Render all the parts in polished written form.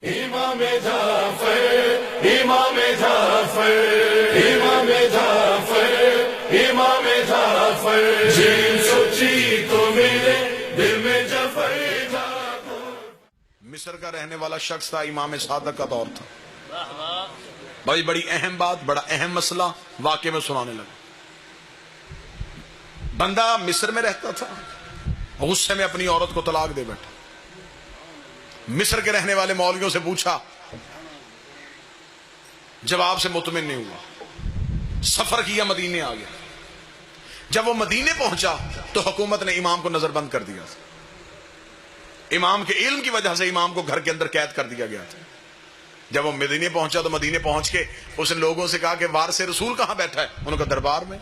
امام جعفر امام جعفر امام جعفر امام جعفر جن سوچی تو میرے دل میں جعفر مصر کا رہنے والا شخص تھا، امام صادق کا دور تھا۔ بھائی بڑی اہم بات، بڑا اہم مسئلہ واقعے میں سنانے لگا۔ بندہ مصر میں رہتا تھا، غصے میں اپنی عورت کو طلاق دے بیٹھا۔ مصر کے رہنے والے مولویوں سے پوچھا، جواب سے مطمئن نہیں ہوا، سفر کیا، مدینے آ گیا۔ جب وہ مدینے پہنچا تو حکومت نے امام کو نظر بند کر دیا۔ امام کے علم کی وجہ سے امام کو گھر کے اندر قید کر دیا گیا تھا۔ جب وہ مدینے پہنچا تو مدینے پہنچ کے اس نے لوگوں سے کہا کہ وارث رسول کہاں بیٹھا ہے؟ انہوں نے کہا دربار میں۔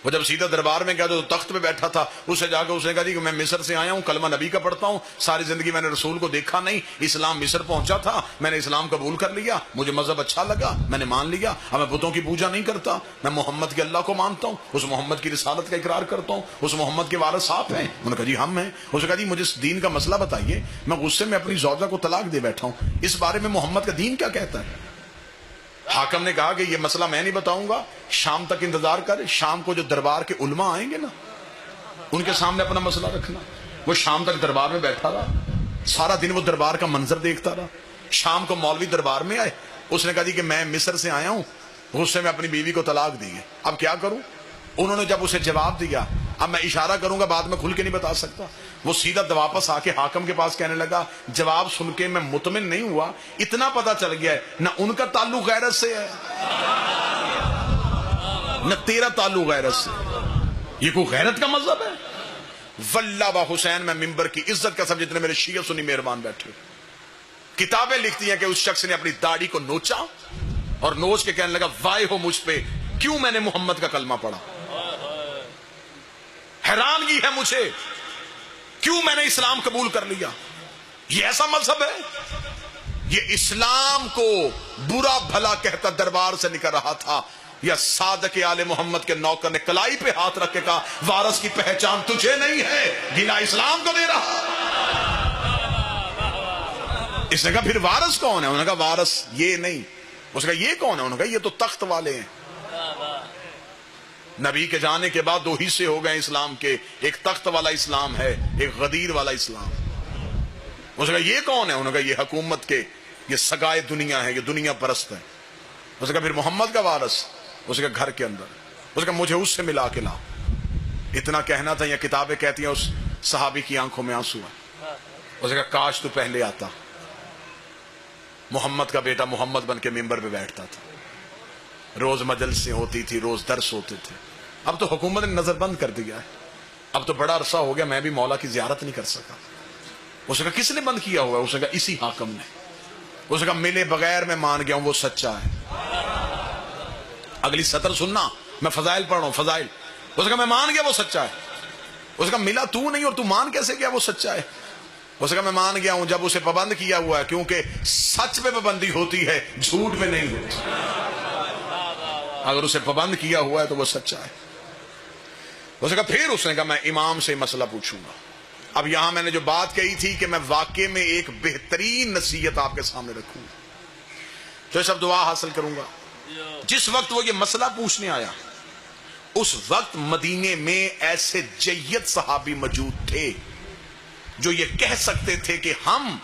وہ جب سیدھا دربار میں گیا تو تخت پہ بیٹھا تھا، اسے جا کے اس نے کہا جی کہ میں مصر سے آیا ہوں، کلمہ نبی کا پڑھتا ہوں، ساری زندگی میں نے رسول کو دیکھا نہیں، اسلام مصر پہنچا تھا، میں نے اسلام قبول کر لیا، مجھے مذہب اچھا لگا، میں نے مان لیا، اب میں بتوں کی پوجا نہیں کرتا، میں محمد کے اللہ کو مانتا ہوں، اس محمد کی رسالت کا اقرار کرتا ہوں، اس محمد کے وارث آپ ہیں؟ انہوں نے کہا جی ہم ہیں۔ اس نے کہا جی مجھے اس دین کا مسئلہ بتائیے، میں غصے میں اپنی زوجہ کو طلاق دے بیٹھا ہوں، اس بارے میں محمد کا دین کیا کہتا ہے؟ حاکم نے کہا کہ یہ مسئلہ میں نہیں بتاؤں گا، شام تک انتظار کر، شام کو جو دربار کے علماء آئیں گے نا ان کے سامنے اپنا مسئلہ رکھنا۔ وہ شام تک دربار میں بیٹھا رہا، سارا دن وہ دربار کا منظر دیکھتا رہا۔ شام کو مولوی دربار میں آئے، اس نے کہا جی کہ میں مصر سے آیا ہوں، غصے میں اپنی بیوی کو طلاق دی ہے، اب کیا کروں؟ انہوں نے جب اسے جواب دیا، اب میں اشارہ کروں گا، بعد میں کھل کے نہیں بتا سکتا، وہ سیدھا واپس آ کے حاکم کے پاس کہنے لگا، جواب سن کے میں مطمئن نہیں ہوا، اتنا پتا چل گیا ہے نہ ان کا تعلق غیرت سے ہے نہ تیرا تعلق غیرت سے، یہ کوئی غیرت کا مذہب ہے؟ واللہ با حسین، میں ممبر کی عزت کا سب جتنے میرے شیعہ سنی مہربان بیٹھے، کتابیں لکھتی ہیں کہ اس شخص نے اپنی داڑھی کو نوچا اور نوچ کے کہنے لگا وائے ہو مجھ پہ، کیوں میں نے محمد کا کلمہ پڑھا، حیرانگی ہے مجھے، کیوں میں نے اسلام قبول کر لیا؟ یہ ایسا مذہب ہے؟ یہ اسلام کو برا بھلا کہتا دربار سے نکل رہا تھا، یا صادق آل محمد کے نوکر نے کلائی پہ ہاتھ رکھ کے کہا وارث کی پہچان تجھے نہیں ہے، گلا اسلام کو دے رہا۔ اس نے کہا پھر وارث کون ہے؟ انہوں نے کہا وارث یہ نہیں۔ اس نے کہا یہ کون ہے؟ انہوں نے کہا یہ تو تخت والے ہیں۔ نبی کے جانے کے بعد دو حصے ہو گئے اسلام کے، ایک تخت والا اسلام ہے، ایک غدیر والا اسلام۔ اس نے کہا یہ کون ہے؟ انہوں نے کہا یہ حکومت کے، یہ سگائے دنیا ہے، یہ دنیا پرست ہے۔ اس نے کہا پھر محمد کا وارث؟ اس نے کہا گھر کے اندر۔ اس نے کہا مجھے اس سے ملا کے لا۔ اتنا کہنا تھا، یا کتابیں کہتی ہیں اس صحابی کی آنکھوں میں آنسو ہے۔ اس نے کہا کاش تو پہلے آتا، محمد کا بیٹا محمد بن کے ممبر پہ بیٹھتا تھا، روز مجلسیں ہوتی تھی، روز درس ہوتے تھے۔ اب تو حکومت نے نظر بند کر دیا ہے، اب تو بڑا عرصہ ہو گیا میں بھی مولا کی زیارت نہیں کر سکا۔ اس نے کہا کس نے بند کیا ہوا ہے؟ اس نے کہا اسی حاکم نے۔ اس نے کہا ملے بغیر میں مان گیا ہوں وہ سچا ہے۔ اگلی سطر سننا، میں فضائل پڑھ رہا ہوں، فضائل۔ اس نے کہا میں مان گیا وہ سچا ہے۔ اس نے کہا ملا تو نہیں اور تو مان کیسے گیا وہ سچا ہے؟ اس نے کہا میں مان گیا ہوں جب اسے پابند کیا ہوا ہے، کیونکہ سچ پہ پابندی ہوتی ہے، جھوٹ پہ نہیں ہوتی۔ اگر اسے پابند کیا ہوا ہے تو وہ سچا ہے۔ اس نے کہا پھر اس نے کہا میں امام سے مسئلہ پوچھوں گا۔ اب یہاں میں نے جو بات کہی تھی کہ میں واقعے میں ایک بہترین نصیحت آپ کے سامنے رکھوں گا، تو سب دعا حاصل کروں گا۔ جس وقت وہ یہ مسئلہ پوچھنے آیا، اس وقت مدینے میں ایسے جید صحابی موجود تھے جو یہ کہہ سکتے تھے کہ ہم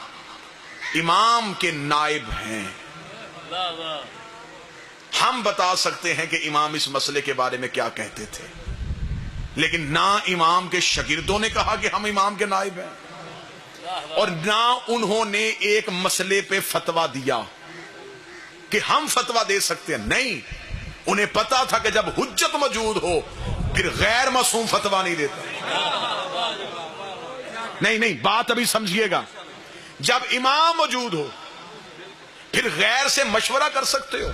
امام کے نائب ہیں، ہم بتا سکتے ہیں کہ امام اس مسئلے کے بارے میں کیا کہتے تھے، لیکن نہ امام کے شاگردوں نے کہا کہ ہم امام کے نائب ہیں، اور نہ انہوں نے ایک مسئلے پہ فتویٰ دیا کہ ہم فتویٰ دے سکتے ہیں۔ نہیں، انہیں پتا تھا کہ جب حجت موجود ہو پھر غیر معصوم فتویٰ نہیں دیتا۔ نہیں، بات ابھی سمجھیے گا، جب امام موجود ہو پھر غیر سے مشورہ کر سکتے ہو،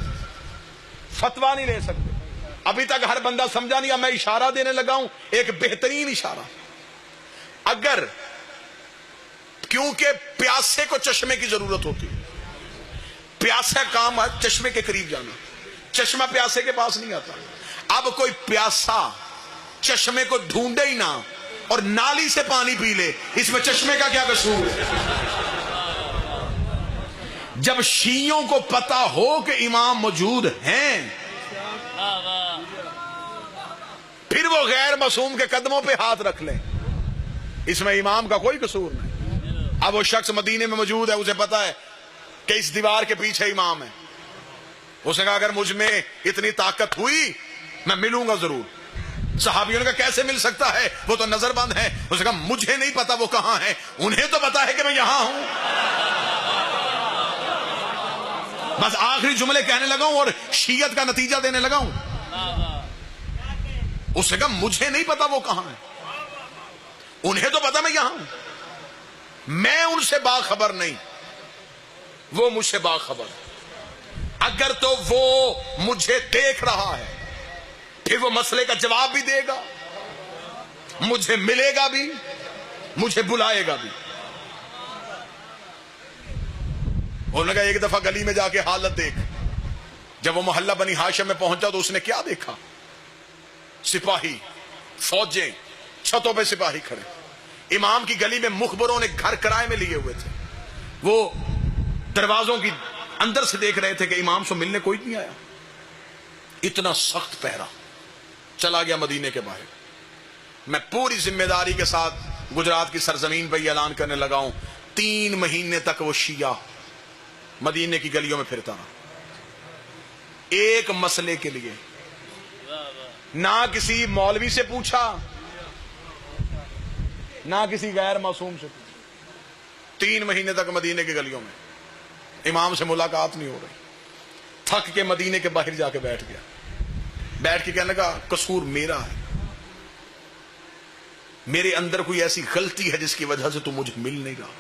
فتویٰ نہیں لے سکتے۔ ابھی تک ہر بندہ سمجھا نہیں، میں اشارہ دینے لگا ہوں، ایک بہترین اشارہ۔ اگر کیونکہ پیاسے کو چشمے کی ضرورت ہوتی ہے، پیاسا کام ہے چشمے کے قریب جانا، چشمہ پیاسے کے پاس نہیں آتا۔ اب کوئی پیاسا چشمے کو ڈھونڈے ہی نہ اور نالی سے پانی پی لے، اس میں چشمے کا کیا قصور ہے؟ جب شیعوں کو پتا ہو کہ امام موجود ہیں پھر وہ غیر معصوم کے قدموں پہ ہاتھ رکھ لیں، اس میں امام کا کوئی قصور نہیں۔ اب وہ شخص مدینے میں موجود ہے، اسے پتا ہے کہ اس دیوار کے پیچھے امام ہے، اس نے کہا اگر مجھ میں اتنی طاقت ہوئی میں ملوں گا ضرور۔ صحابیوں نے کہا کیسے مل سکتا ہے، وہ تو نظر بند ہے۔ اس نے کہا مجھے نہیں پتا وہ کہاں ہے، انہیں تو پتا ہے کہ میں یہاں ہوں۔ بس آخری جملے کہنے لگا ہوں اور شیعت کا نتیجہ دینے لگا ہوں۔ اس نے کہا مجھے نہیں پتا وہ کہاں ہے، انہیں تو پتا میں یہاں ہوں، میں ان سے باخبر نہیں، وہ مجھ سے باخبر ہے۔ اگر تو وہ مجھے دیکھ رہا ہے پھر وہ مسئلے کا جواب بھی دے گا، مجھے ملے گا بھی، مجھے بلائے گا بھی۔ انہوں نے کہا ایک دفعہ گلی میں جا کے حالت دیکھ۔ جب وہ محلہ بنی ہاشم میں پہنچا تو اس نے کیا دیکھا؟ سپاہی، فوجیں، چھتوں پہ سپاہی کھڑے۔ امام کی گلی میں مخبروں نے گھر کرائے میں لیے ہوئے تھے، وہ دروازوں کی اندر سے دیکھ رہے تھے کہ امام سے ملنے کوئی نہیں آیا۔ اتنا سخت پہرا۔ چلا گیا مدینے کے باہر۔ میں پوری ذمہ داری کے ساتھ گجرات کی سرزمین پہ یہ اعلان کرنے لگا ہوں، 3 مہینے تک وہ شیعہ مدینے کی گلیوں میں پھرتا رہا، ایک مسئلے کے لیے۔ نہ کسی مولوی سے پوچھا، نہ کسی غیر معصوم سے پوچھا۔ 3 مہینے تک مدینے کی گلیوں میں امام سے ملاقات نہیں ہو رہی۔ تھک کے مدینے کے باہر جا کے بیٹھ گیا، بیٹھ کے کہنے لگا قصور میرا ہے، میرے اندر کوئی ایسی غلطی ہے جس کی وجہ سے تو مجھے مل نہیں رہا۔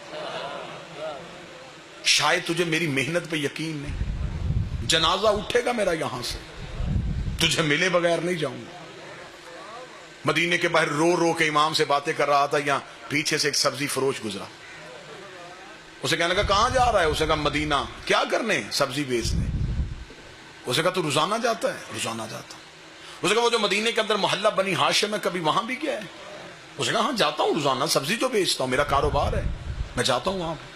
شاید تجھے میری محنت پہ یقین نہیں، جنازہ اٹھے گا میرا یہاں سے، تجھے ملے بغیر نہیں جاؤں گا۔ مدینے کے باہر رو رو کے امام سے باتیں کر رہا تھا، یہاں پیچھے سے ایک سبزی فروش گزرا۔ اسے کہنے لگا کہاں جا رہا ہے؟ اسے کہا مدینہ۔ کیا کرنے؟ سبزی بیچنے۔ اسے کہا تو روزانہ جاتا ہے؟ روزانہ جاتا ہوں۔ اسے کہا وہ جو مدینے کے اندر محلہ بنی ہاشم ہے کبھی وہاں بھی گیا ہے؟ اسے کہا ہاں جاتا ہوں روزانہ، سبزی تو بیچتا ہوں، میرا کاروبار ہے، میں جاتا ہوں وہاں پہ۔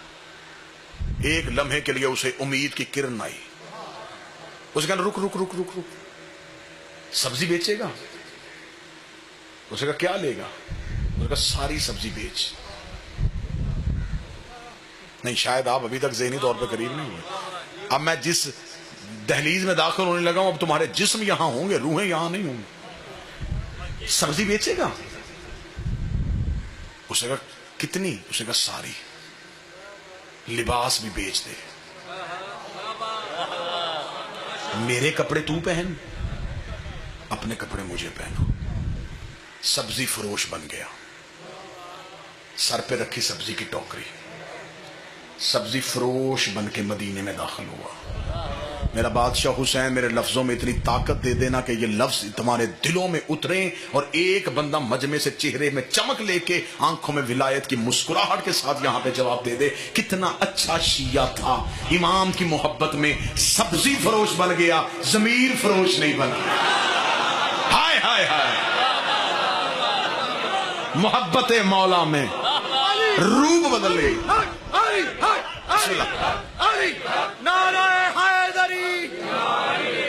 ایک لمحے کے لیے اسے امید کی کرن آئی۔ اسے کہا رک رک رک رک رک، سبزی بیچے گا؟ اسے کہا کیا لے گا؟ اسے کہا ساری سبزی بیچ۔ نہیں، شاید آپ ابھی تک ذہنی طور پہ قریب نہیں ہوئے۔ اب میں جس دہلیز میں داخل ہونے لگا ہوں اب تمہارے جسم یہاں ہوں گے، روحیں یہاں نہیں ہوں گی۔ سبزی بیچے گا؟ اسے کہا کتنی؟ اسے کہا ساری۔ لباس بھی بیچ دے، میرے کپڑے تو پہن، اپنے کپڑے مجھے پہنو۔ سبزی فروش بن گیا، سر پہ رکھی سبزی کی ٹوکری، سبزی فروش بن کے مدینے میں داخل ہوا۔ میرا بادشاہ حسین میرے لفظوں میں اتنی طاقت دے دینا کہ یہ لفظ تمہارے دلوں میں اتریں اور ایک بندہ مجمع سے چہرے میں چمک لے کے آنکھوں میں ولایت کی مسکراہٹ کے ساتھ یہاں پہ جواب دے دے کتنا اچھا شیعہ تھا، امام کی محبت میں سبزی فروش بن گیا، ضمیر فروش نہیں بنا۔ ہائے ہائے ہائے، محبت مولا میں روح بدل گئی۔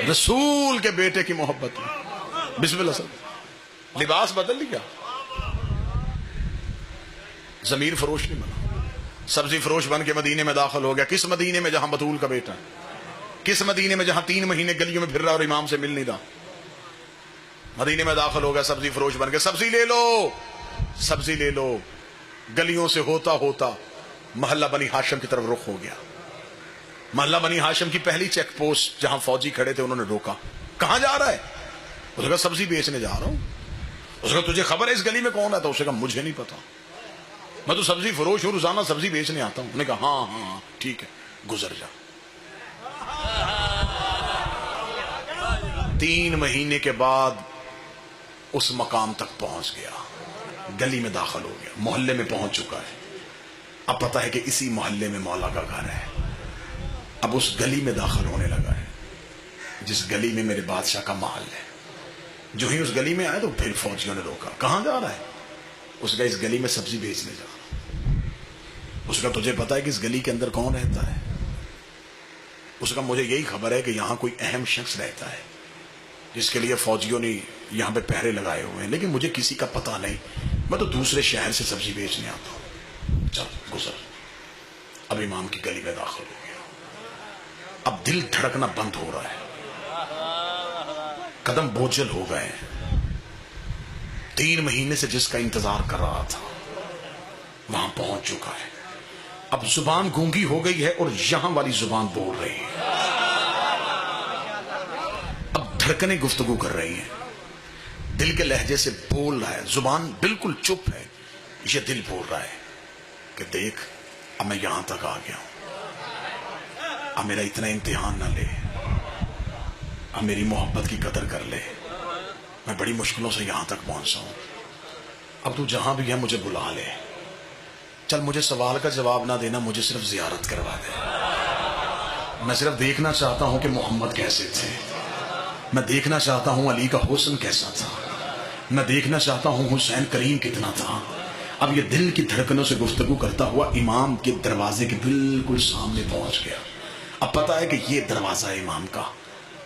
رسول کے بیٹے کی محبت میں بسم اللہ سب لباس بدل لیا، ضمیر فروش نہیں بنا، سبزی فروش بن کے مدینے میں داخل ہو گیا۔ کس مدینے میں؟ جہاں بطول کا بیٹا ہے۔ کس مدینے میں؟ جہاں 3 مہینے گلیوں میں پھر رہا اور امام سے مل نہیں رہا۔ مدینے میں داخل ہو گیا سبزی فروش بن کے، سبزی لے لو، سبزی لے لو۔ گلیوں سے ہوتا ہوتا محلہ بنی ہاشم کی طرف رخ ہو گیا۔ محلہ بنی ہاشم کی پہلی چیک پوسٹ جہاں فوجی کھڑے تھے انہوں نے روکا۔ کہاں جا رہا ہے؟ اس نے کہا سبزی بیچنے جا رہا ہوں۔ اس نے کہا تجھے خبر ہے اس گلی میں کون ہے؟ تو اس نے کہا مجھے نہیں پتا، میں تو سبزی فروش ہوں، روزانہ سبزی بیچنے آتا ہوں۔ انہوں نے کہا ہاں ہاں ٹھیک ہے، گزر جا۔ 3 مہینے کے بعد اس مقام تک پہنچ گیا، گلی میں داخل ہو گیا، محلے میں پہنچ چکا ہے۔ اب پتا ہے کہ اسی محلے میں مولا کا گھر ہے۔ اب اس گلی میں داخل ہونے لگا ہے جس گلی میں میرے بادشاہ کا محل ہے۔ جو ہی اس گلی میں آئے تو پھر فوجیوں نے روکا۔ کہاں جا رہا ہے؟ اس کا اس گلی میں سبزی بیچنے جا رہا۔ اس کا تجھے پتا ہے کہ اس گلی کے اندر کون رہتا ہے؟ اس کا مجھے یہی خبر ہے کہ یہاں کوئی اہم شخص رہتا ہے جس کے لیے فوجیوں نے یہاں پہ پہرے لگائے ہوئے ہیں، لیکن مجھے کسی کا پتہ نہیں، میں تو دوسرے شہر سے سبزی بیچنے آتا ہوں۔ چل گزر۔ اب امام کی گلی میں داخل ہو گیا، اب دل دھڑکنا بند ہو رہا ہے، قدم بوجھل ہو گئے، 3 مہینے سے جس کا انتظار کر رہا تھا وہاں پہنچ چکا ہے، اب زبان گونگی ہو گئی ہے اور یہاں والی زبان بول رہی ہے، اب دھڑکنیں گفتگو کر رہی ہیں، دل کے لہجے سے بول رہا ہے، زبان بالکل چپ ہے، یہ دل بول رہا ہے کہ دیکھ اب میں یہاں تک آ گیا ہوں، اب میرا اتنا امتحان نہ لے، اب میری محبت کی قدر کر لے، میں بڑی مشکلوں سے یہاں تک پہنچا ہوں، اب تو جہاں بھی ہے مجھے بلا لے، چل مجھے سوال کا جواب نہ دینا، مجھے صرف زیارت کروا دے، میں صرف دیکھنا چاہتا ہوں کہ محمد کیسے تھے، میں دیکھنا چاہتا ہوں علی کا حسن کیسا تھا، میں دیکھنا چاہتا ہوں حسین کریم کتنا تھا۔ اب یہ دل کی دھڑکنوں سے گفتگو کرتا ہوا امام کے دروازے کے بالکل سامنے پہنچ گیا، اب پتا ہے کہ یہ دروازہ ہے امام کا،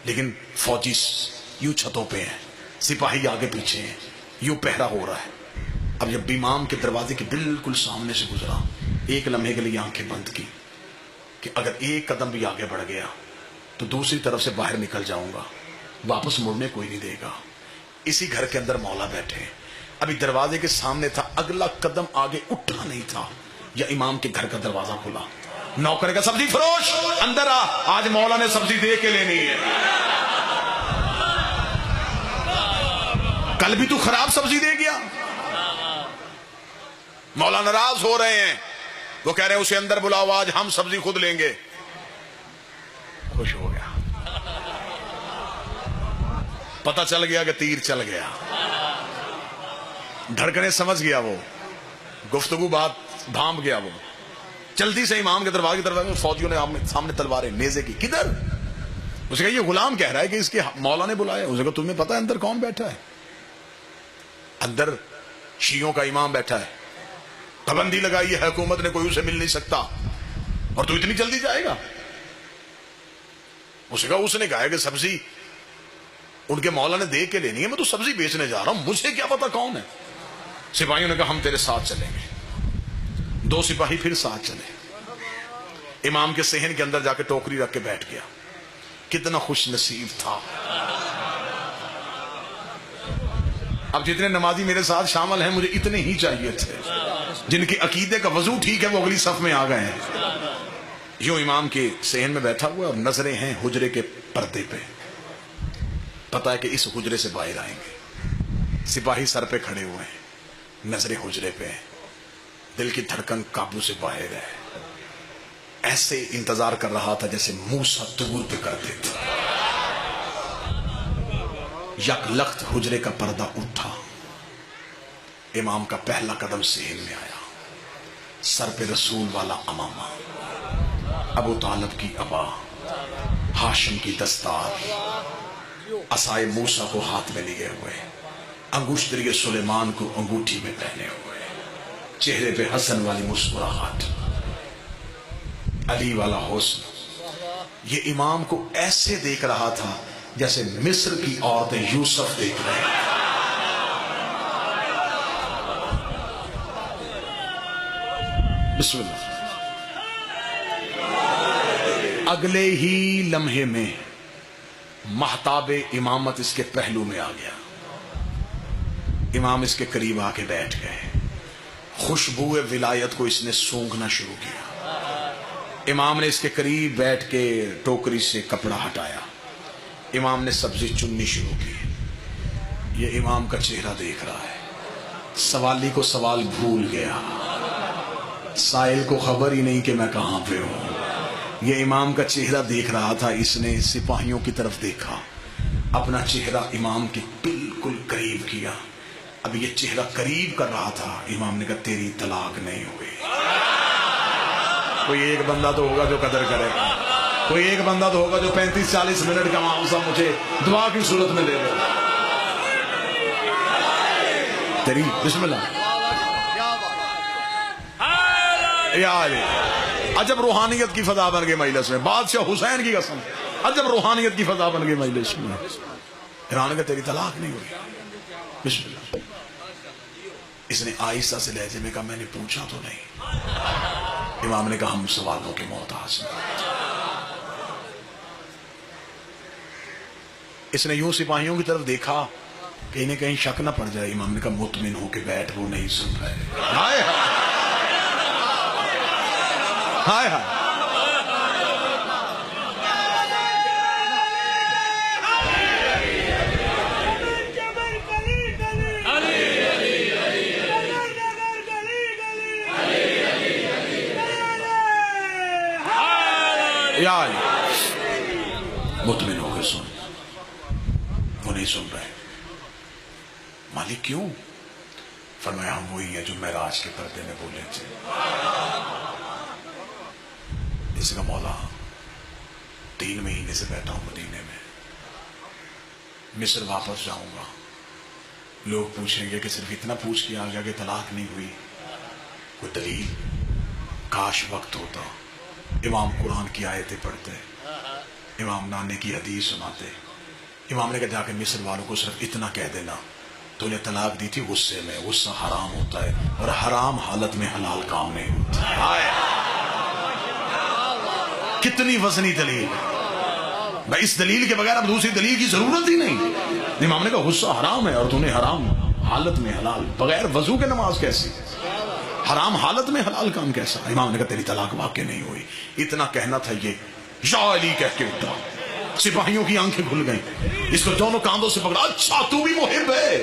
لیکن فوجی یوں چھتوں پہ ہیں، سپاہی آگے پیچھے ہیں، یوں پہرا ہو رہا ہے۔ اب جب امام کے دروازے کے بالکل سامنے سے گزرا، ایک لمحے کے لیے آنکھیں بند کی کہ اگر ایک قدم بھی آگے بڑھ گیا تو دوسری طرف سے باہر نکل جاؤں گا، واپس مڑنے کوئی نہیں دے گا۔ اسی گھر کے اندر مولا بیٹھے، ابھی دروازے کے سامنے تھا، اگلا قدم آگے اٹھا نہیں تھا، یا امام کے گھر کا دروازہ کھلا، نوکر کا سبزی فروش اندر آ، آج مولا نے سبزی دے کے لینی ہے، کل بھی تو خراب سبزی دے گیا۔ مولا ناراض ہو رہے ہیں، وہ کہہ رہے ہیں اسے اندر بلاؤ، آج ہم سبزی خود لیں گے۔ خوش ہو گیا، پتہ چل گیا کہ تیر چل گیا، دھڑکنیں سمجھ گیا، وہ گفتگو بات بھانپ گیا، وہ جلدی سے امام کے دروازے کی طرف، فوجیوں نے سامنے تلواریں نیزے کی، کدھر؟ اسے کہا یہ غلام کہہ رہا ہے کہ اس کے مولا نے بلایا۔ اسے کہا تمہیں پتا ہے اندر کون بیٹھا ہے؟ اندر شیعوں کا امام بیٹھا ہے، پابندی لگائی ہے حکومت نے، کوئی اسے مل نہیں سکتا، اور تو اتنی جلدی جائے گا؟ اسے کہا اس نے کہا کہ سبزی ان کے مولا نے دے کے لینی ہے، میں تو سبزی بیچنے جا رہا ہوں، مجھے کیا پتا کون ہے۔ سپاہیوں نے کہا ہم تیرے ساتھ چلیں گے۔ 2 سپاہی پھر ساتھ چلے، امام کے صحن کے اندر جا کے ٹوکری رکھ کے بیٹھ گیا، کتنا خوش نصیب تھا۔ اب جتنے نمازی میرے ساتھ شامل ہیں، مجھے اتنے ہی چاہیے تھے، جن کے عقیدے کا وضو ٹھیک ہے وہ اگلی صف میں آ گئے ہیں۔ یوں امام کے صحن میں بیٹھا ہوا اور نظریں ہیں حجرے کے پردے پہ، پتا ہے کہ اس حجرے سے باہر آئیں گے، سپاہی سر پہ کھڑے ہوئے ہیں، نظریں حجرے پہ ہیں، دل کی دھڑکن قابو سے باہر ہے، ایسے انتظار کر رہا تھا جیسے موسیٰ طور پہ کرتے تھے۔ یک لخت حجرے کا پردہ اٹھا، امام کا پہلا قدم صحن میں آیا، سر پہ رسول والا امامہ، ابو طالب کی ابا، ہاشم کی دستار، عصائے موسیٰ کو ہاتھ میں لیے ہوئے، انگشتری سلیمان کو انگوٹھی میں پہنے ہوئے، چہرے پہ حسن والی مسکراہٹ، علی والا حسن۔ یہ امام کو ایسے دیکھ رہا تھا جیسے مصر کی عورتیں یوسف دیکھ رہے ہیں۔ بسم اللہ۔ اگلے ہی لمحے میں مہتاب امامت اس کے پہلو میں آ گیا، امام اس کے قریب آ کے بیٹھ گئے، خوشبو ولایت کو اس نے سونگھنا شروع کیا۔ امام نے اس کے قریب بیٹھ کے ٹوکری سے کپڑا ہٹایا، امام نے سبزی چننی شروع کی۔ یہ امام کا چہرہ دیکھ رہا ہے، سوالی کو سوال بھول گیا، سائل کو خبر ہی نہیں کہ میں کہاں پہ ہوں۔ یہ امام کا چہرہ دیکھ رہا تھا، اس نے سپاہیوں کی طرف دیکھا، اپنا چہرہ امام کے بالکل قریب کیا۔ اب یہ چہرہ قریب کر رہا تھا، امام نے کہا تیری طلاق نہیں ہوئی۔ کوئی ایک بندہ تو ہوگا جو قدر کرے گا، کوئی ایک بندہ تو ہوگا جو 35-40 منٹ کا معاوضہ مجھے دعا کی صورت میں دے دے۔ تیری بسم اللہ یا علی عجب روحانیت کی فضا بن گئی مجلس میں. بادشاہ حسین کی قسم, عجب روحانیت کی فضا بن گئی مجلس میں. ایران کا تیری طلاق نہیں ہوئی. بسم اللہ. اس نے آہستہ سے لہجے میں کہا میں نے پوچھا تو نہیں. امام نے کہا ہم سوالوں کے محتاج ہیں. اس نے یوں سپاہیوں کی طرف دیکھا کہ انہیں کہیں شک نہ پڑ جائے. امام نے کہا مطمئن ہو کے بیٹھ, وہ نہیں سن رہے. ہائے ہائے ہائے. یا مطمئن ہو کے سن. وہ نہیں سن رہے. مالک کیوں؟ فرمایا ہم وہی ہیں جو معراج کے پردے میں بولے تھے. اس کا مولا 3 مہینے سے بیٹھا ہوں مدینے میں, مصر واپس جاؤں گا. لوگ پوچھیں گے کہ صرف اتنا پوچھ کے آ گیا کہ طلاق نہیں ہوئی, کوئی دلیل؟ کاش وقت ہوتا. امام قرآن کی آیتیں پڑھتے, امام نانے کی حدیث سناتے. امام نے کہا جا کے مصر والوں کو صرف اتنا کہہ دینا تو انہیں طلاق دی تھی غصے میں. غصہ حرام ہوتا ہے اور حرام حالت میں حلال کام نہیں ہوتا. کتنی وزنی دلیل. بھائی اس دلیل کے بغیر اب دوسری دلیل کی ضرورت ہی نہیں. امام نے کہا غصہ حرام ہے اور تو نے حرام حالت میں حلال. بغیر وضو کے نماز کیسی؟ حرام حالت میں حلال کام کیسا؟ امام نے کہا تیری طلاق واقع نہیں ہوئی. اتنا کہنا تھا یہ یا علی کہہ کے اٹھا. سپاہیوں کی آنکھیں کھل گئیں. اس کو دونوں کاندھوں سے پکڑا. اچھا تو بھی محب ہے,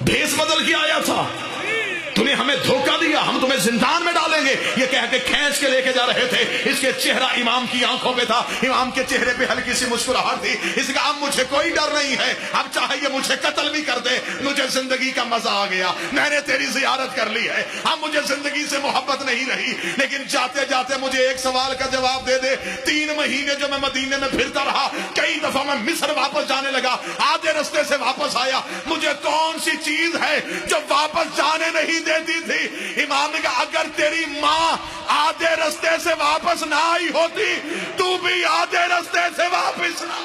بھیس بدل کے آیا تھا, تو نے ہمیں دھوکہ دیا, ہم تمہیں زندان میں ڈالیں گے. یہ کہہ کے کھینچ کے لے کے جا رہے تھے. اس کے چہرہ امام کی آنکھوں پہ تھا. امام کے چہرے پہ ہلکی سی مسکراہٹ تھی. اس کا اب مجھے کوئی ڈر نہیں ہے, اب چاہے یہ مجھے قتل بھی کر دے, مجھے زندگی کا مزہ آ گیا. میں نے تیری زیارت کر لی ہے, اب مجھے زندگی سے محبت نہیں رہی. لیکن جاتے جاتے مجھے ایک سوال کا جواب دے دے. 3 مہینے جو میں مدینے میں پھرتا رہا, کئی دفعہ میں مصر واپس جانے لگا, آدھے رستے سے واپس آیا, مجھے کون سی چیز ہے جو واپس جانے نہیں دیتی تھی؟ امام نے کہا اگر تیری ماں آدھے رستے سے واپس نہ آئی ہوتی تو بھی آدھے رستے سے واپس نہ.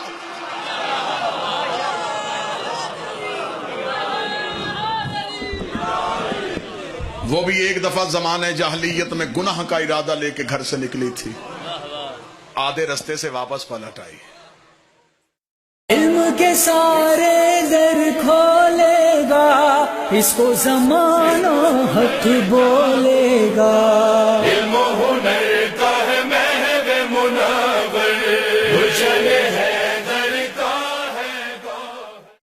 وہ بھی ایک دفعہ زمانے جاہلیت میں گناہ کا ارادہ لے کے گھر سے نکلی تھی, آدھے رستے سے واپس پلٹ آئی. علم کے سارے در کھولے گا, اس کو زمانہ حق بولے گا. علم و ہنر کا ہے محو منر